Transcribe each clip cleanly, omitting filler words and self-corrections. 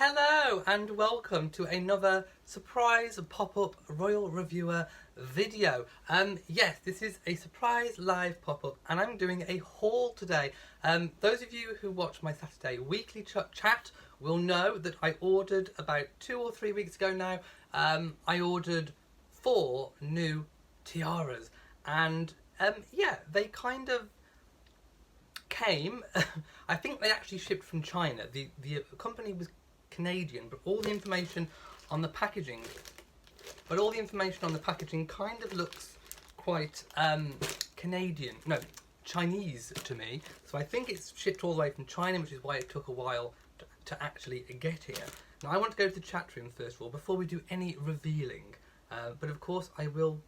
Hello and welcome to another surprise pop-up royal reviewer video. Yes, this is a surprise live pop-up and I'm doing a haul today. Those of you who watch my Saturday weekly chat will know that I ordered about 2 or 3 weeks ago now. I ordered 4 new tiaras and yeah, they kind of came. I think they actually shipped from China. The company was Canadian, but all the information on the packaging kind of looks quite Canadian, no, Chinese to me. So I think it's shipped all the way from China, which is why it took a while to actually get here. Now I want to go to the chat room first of all before we do any revealing, but of course I will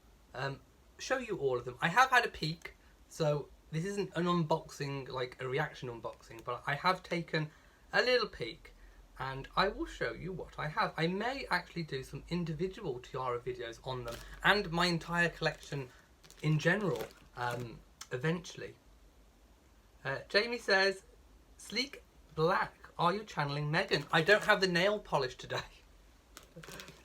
show you all of them. I have had a peek, so this isn't an unboxing, like a reaction unboxing, but I have taken a little peek and I will show you what I have. I may actually do some individual tiara videos on them and my entire collection in general eventually. Jamie says, sleek black, are you channeling Meghan? I don't have the nail polish today.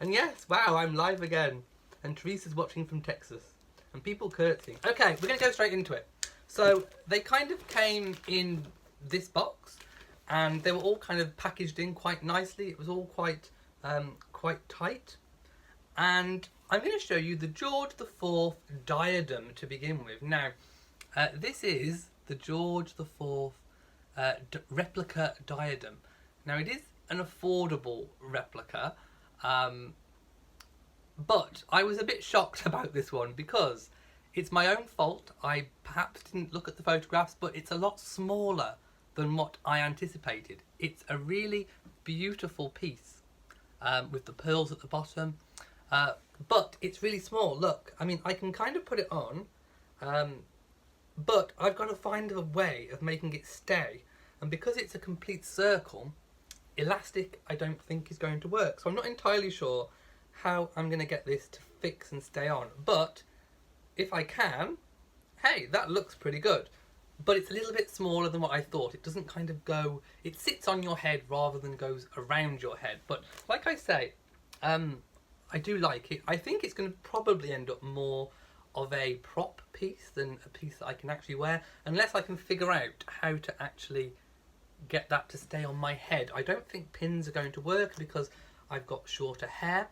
And yes, wow, I'm live again. And Teresa's watching from Texas. And people curtsying. Okay, we're going to go straight into it. So they kind of came in this box and they were all kind of packaged in quite nicely. It was all quite tight. And I'm going to show you the George IV diadem to begin with. Now, this is the George IV replica diadem. Now, it is an affordable replica, but I was a bit shocked about this one because it's my own fault. I perhaps didn't look at the photographs, but it's a lot smaller than what I anticipated. It's a really beautiful piece with the pearls at the bottom, but it's really small. Look, I mean, I can kind of put it on, but I've got to find a way of making it stay. And because it's a complete circle, elastic I don't think is going to work. So I'm not entirely sure how I'm going to get this to fix and stay on. But if I can, hey, that looks pretty good. But it's a little bit smaller than what I thought. It doesn't kind of go, it sits on your head rather than goes around your head. But like I say, I do like it. I think it's going to probably end up more of a prop piece than a piece that I can actually wear, unless I can figure out how to actually get that to stay on my head. I don't think pins are going to work because I've got shorter hair.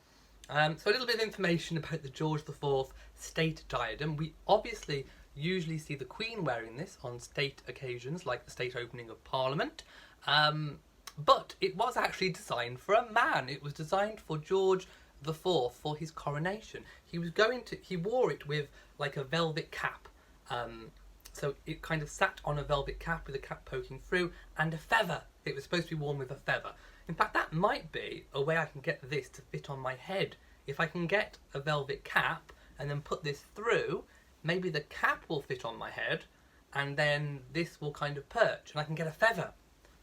So a little bit of information about the George IV state diadem. We obviously usually see the Queen wearing this on state occasions, like the state opening of Parliament. But it was actually designed for a man. It was designed for George IV for his coronation. He wore it with like a velvet cap. So it kind of sat on a velvet cap with a cap poking through and a feather. It was supposed to be worn with a feather. In fact, that might be a way I can get this to fit on my head. If I can get a velvet cap and then put this through, maybe the cap will fit on my head and then this will kind of perch and I can get a feather.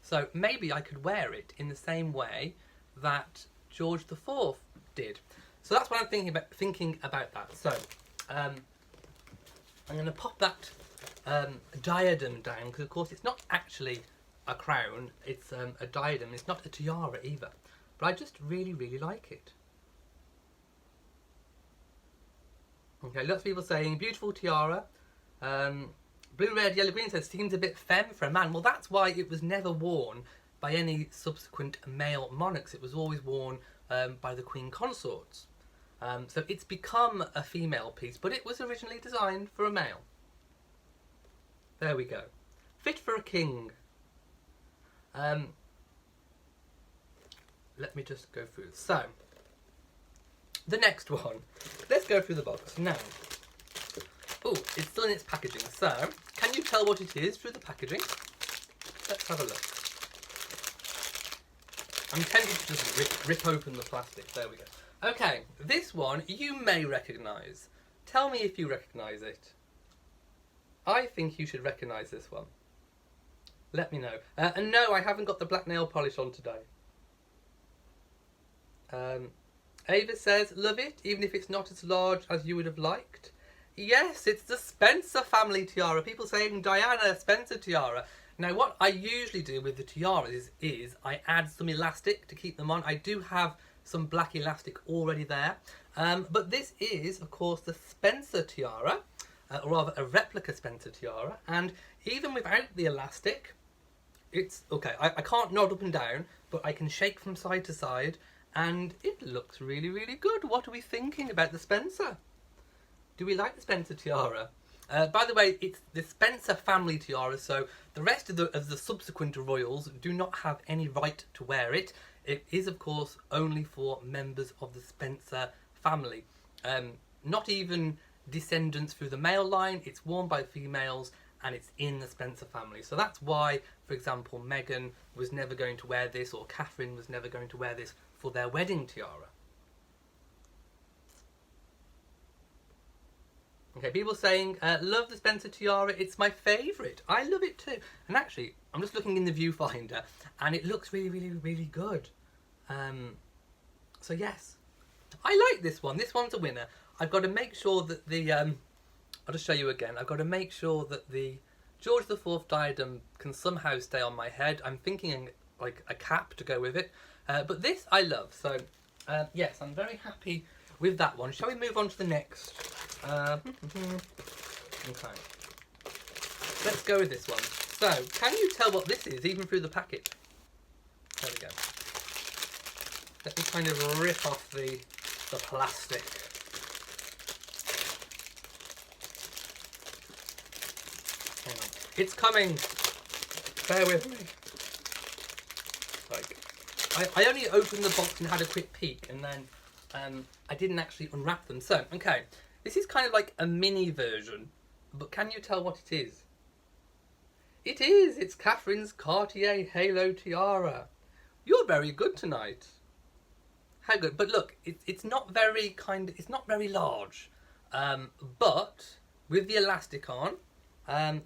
So maybe I could wear it in the same way that George IV did. So that's what I'm thinking about that. So I'm going to pop that diadem down because of course it's not actually a crown, it's a diadem. It's not a tiara either, but I just really like it. Okay, lots of people saying beautiful tiara. Blue, red, yellow, green says seems a bit femme for a man. Well, that's why it was never worn by any subsequent male monarchs. It was always worn by the Queen consorts. So it's become a female piece, but it was originally designed for a male. There we go. Fit for a king. Let me just go through. So, the next one. Let's go through the box now. Oh, it's still in its packaging. So, can you tell what it is through the packaging? Let's have a look. I'm tempted to just rip open the plastic. There we go. Okay, this one you may recognise. Tell me if you recognise it. I think you should recognise this one. Let me know. And no, I haven't got the black nail polish on today. Ava says, love it, even if it's not as large as you would have liked. Yes, it's the Spencer family tiara. People saying Diana Spencer tiara. Now what I usually do with the tiaras is I add some elastic to keep them on. I do have some black elastic already there. But this is, of course, the Spencer tiara, or rather a replica Spencer tiara. And even without the elastic, it's okay. I can't nod up and down, but I can shake from side to side, and it looks really, really good. What are we thinking about the Spencer? Do we like the Spencer tiara? By the way, it's the Spencer family tiara, so the rest of the subsequent royals do not have any right to wear it. It is, of course, only for members of the Spencer family. Not even descendants through the male line. It's worn by females, and it's in the Spencer family. So that's why, for example, Meghan was never going to wear this, or Catherine was never going to wear this for their wedding tiara. Okay, people saying, love the Spencer tiara, it's my favourite. I love it too. And actually, I'm just looking in the viewfinder, and it looks really, really, really good. So yes, I like this one. This one's a winner. I've got to make sure that the, I'll just show you again. I've got to make sure that the George IV diadem can somehow stay on my head. I'm thinking like a cap to go with it. But this I love. So yes, I'm very happy with that one. Shall we move on to the next? Okay. Let's go with this one. So, can you tell what this is, even through the packet? There we go. Let me kind of rip off the plastic. Hang on. It's coming! Bear with me. Like, I only opened the box and had a quick peek, and then I didn't actually unwrap them. So, okay. This is kind of like a mini version, but can you tell what it is? It is! It's Catherine's Cartier Halo Tiara. You're very good tonight. How good? But look, it's not very it's not very large. But with the elastic on,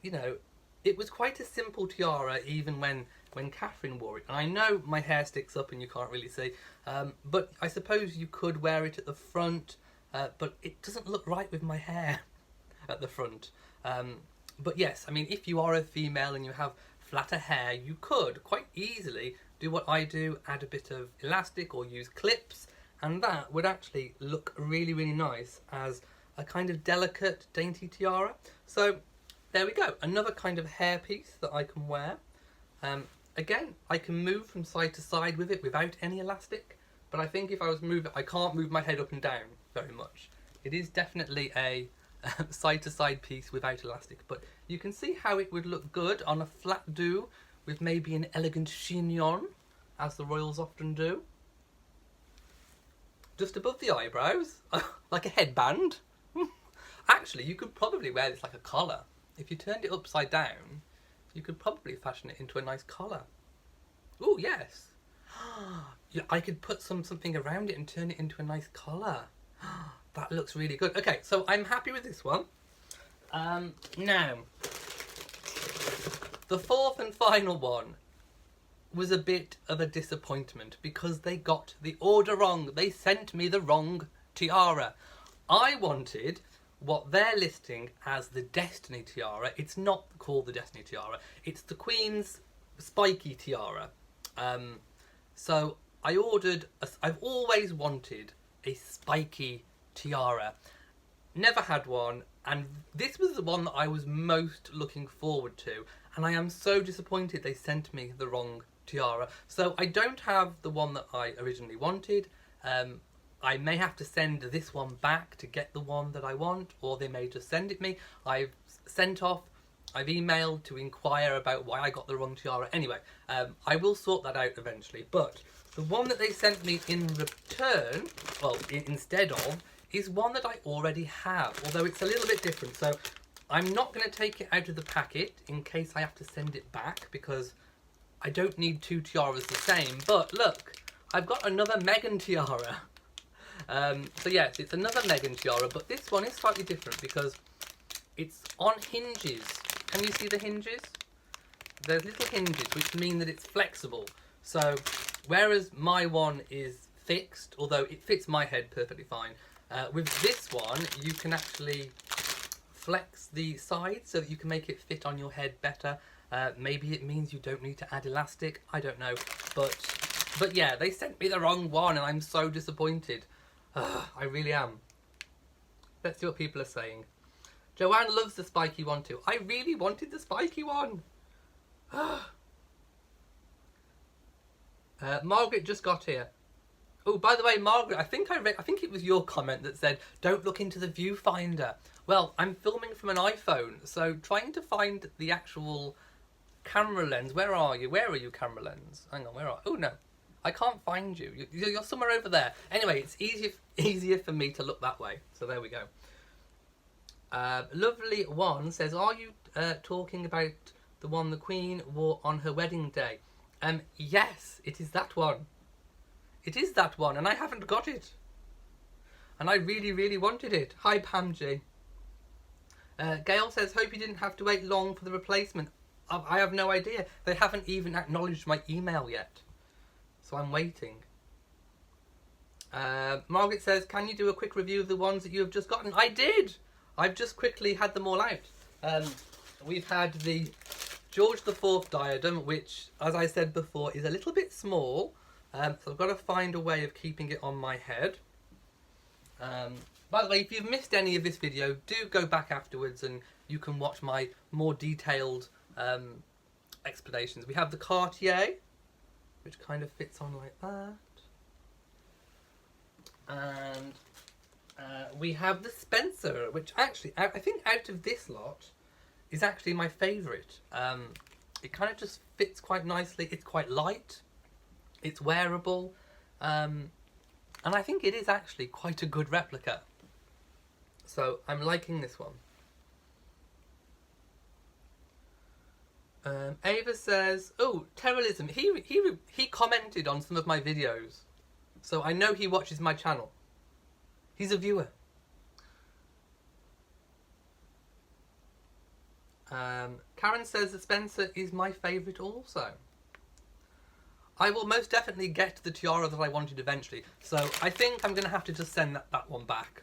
you know, it was quite a simple tiara even when Catherine wore it. And I know my hair sticks up and you can't really see, but I suppose you could wear it at the front. But it doesn't look right with my hair at the front. But yes, I mean, if you are a female and you have flatter hair, you could quite easily do what I do, add a bit of elastic or use clips, and that would actually look really, really nice as a kind of delicate, dainty tiara. So there we go, another kind of hair piece that I can wear. Again, I can move from side to side with it without any elastic, but I think if I was moving, I can't move my head up and down very much. It is definitely a side-to-side piece without elastic, but you can see how it would look good on a flat do with maybe an elegant chignon, as the royals often do. Just above the eyebrows, like a headband. Actually, you could probably wear this like a collar. If you turned it upside down, you could probably fashion it into a nice collar. Oh yes. Yeah, I could put something around it and turn it into a nice collar. That looks really good. Okay, so I'm happy with this one. Now, the fourth and final one was a bit of a disappointment because they got the order wrong. They sent me the wrong tiara. I wanted what they're listing as the Destiny tiara. It's not called the Destiny tiara. It's the Queen's spiky tiara. So I ordered, I've always wanted a spiky tiara. Never had one, and this was the one that I was most looking forward to, and I am so disappointed they sent me the wrong tiara. So I don't have the one that I originally wanted. I may have to send this one back to get the one that I want, or they may just send it me. I've sent off, I've emailed to inquire about why I got the wrong tiara. Anyway, I will sort that out eventually, but the one that they sent me in return, well, instead of, is one that I already have, although it's a little bit different. So I'm not going to take it out of the packet in case I have to send it back, because I don't need two tiaras the same. But look, I've got another Meghan tiara. So yes, it's another Meghan tiara, but this one is slightly different because it's on hinges. Can you see the hinges? There's little hinges which mean that it's flexible. So whereas my one is fixed, although it fits my head perfectly fine, with this one you can actually flex the sides so that you can make it fit on your head better. Maybe it means you don't need to add elastic. I don't know. But yeah, they sent me the wrong one and I'm so disappointed. I really am. Let's see what people are saying. Joanne loves the spiky one too. I really wanted the spiky one. Margaret just got here. Oh, by the way, Margaret, I think it was your comment that said, don't look into the viewfinder. Well, I'm filming from an iPhone, so trying to find the actual camera lens. Where are you? Where are you, camera lens? Hang on, where are... Oh, no. I can't find you. You're somewhere over there. Anyway, it's easier for me to look that way. So there we go. Lovely one says, are you talking about the one the Queen wore on her wedding day? Yes, it is that one. It is that one, and I haven't got it. And I really, really wanted it. Hi, Pam G. Gail says, hope you didn't have to wait long for the replacement. I have no idea. They haven't even acknowledged my email yet. So I'm waiting. Margaret says, can you do a quick review of the ones that you have just gotten? I did! I've just quickly had them all out. We've had the George IV diadem, which, as I said before, is a little bit small. So I've got to find a way of keeping it on my head. By the way, if you've missed any of this video, do go back afterwards and you can watch my more detailed explanations. We have the Cartier, which kind of fits on like that. And we have the Spencer, which actually, I think out of this lot, is actually my favourite. It kind of just fits quite nicely. It's quite light. It's wearable. And I think it is actually quite a good replica. So I'm liking this one. Ava says, oh, Terrorism. He commented on some of my videos. So I know he watches my channel. He's a viewer. Karen says that Spencer is my favourite also. I will most definitely get the tiara that I wanted eventually. So I think I'm going to have to just send that one back.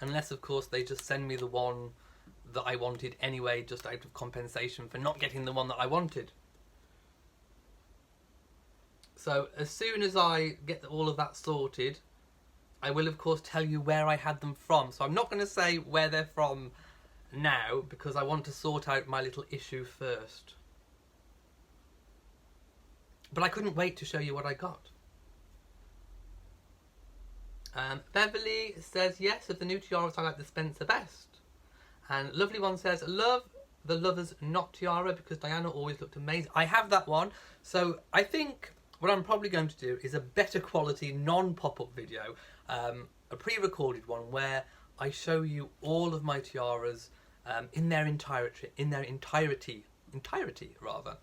Unless, of course, they just send me the one that I wanted anyway, just out of compensation for not getting the one that I wanted. So as soon as I get all of that sorted, I will, of course, tell you where I had them from. So I'm not going to say where they're from now, because I want to sort out my little issue first. But I couldn't wait to show you what I got. Beverly says, yes, of the new tiaras, I like the Spencer best. And Lovely One says, love the Lover's Knot tiara because Diana always looked amazing. I have that one. So I think what I'm probably going to do is a better quality non-pop-up video, a pre-recorded one where I show you all of my tiaras in their entirety, rather.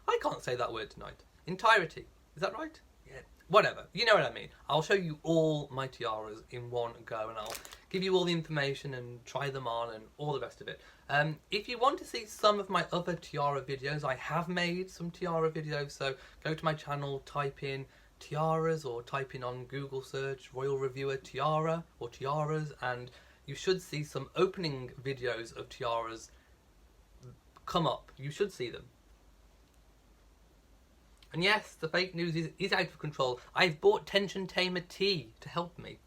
I can't say that word tonight. Entirety. Is that right? Yeah. Whatever. You know what I mean. I'll show you all my tiaras in one go and I'll give you all the information and try them on and all the rest of it. If you want to see some of my other tiara videos, I have made some tiara videos, so go to my channel, type in tiaras or type in on Google search Royal Reviewer tiara or tiaras, and you should see some opening videos of tiaras come up. You should see them. And yes, the fake news is out of control. I've bought Tension Tamer tea to help me.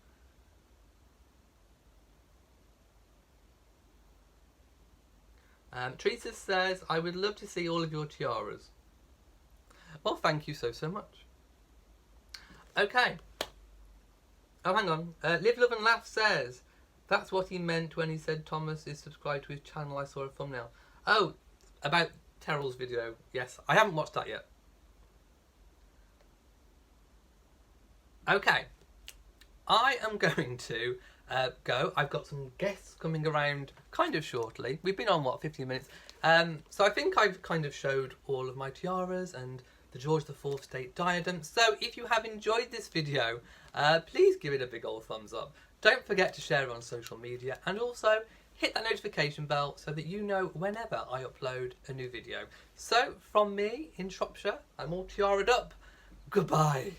Teresa says, I would love to see all of your tiaras. Well, thank you so much. Okay. Oh, hang on. Live, Love and Laugh says, that's what he meant when he said Thomas is subscribed to his channel. I saw a thumbnail. Oh, about Terrell's video. Yes, I haven't watched that yet. Okay, I am going to go. I've got some guests coming around kind of shortly. We've been on, what, 15 minutes? So I think I've kind of showed all of my tiaras and the George IV State diadem. So if you have enjoyed this video, please give it a big old thumbs up. Don't forget to share it on social media and also hit that notification bell so that you know whenever I upload a new video. So from me in Shropshire, I'm all tiara'd up. Goodbye.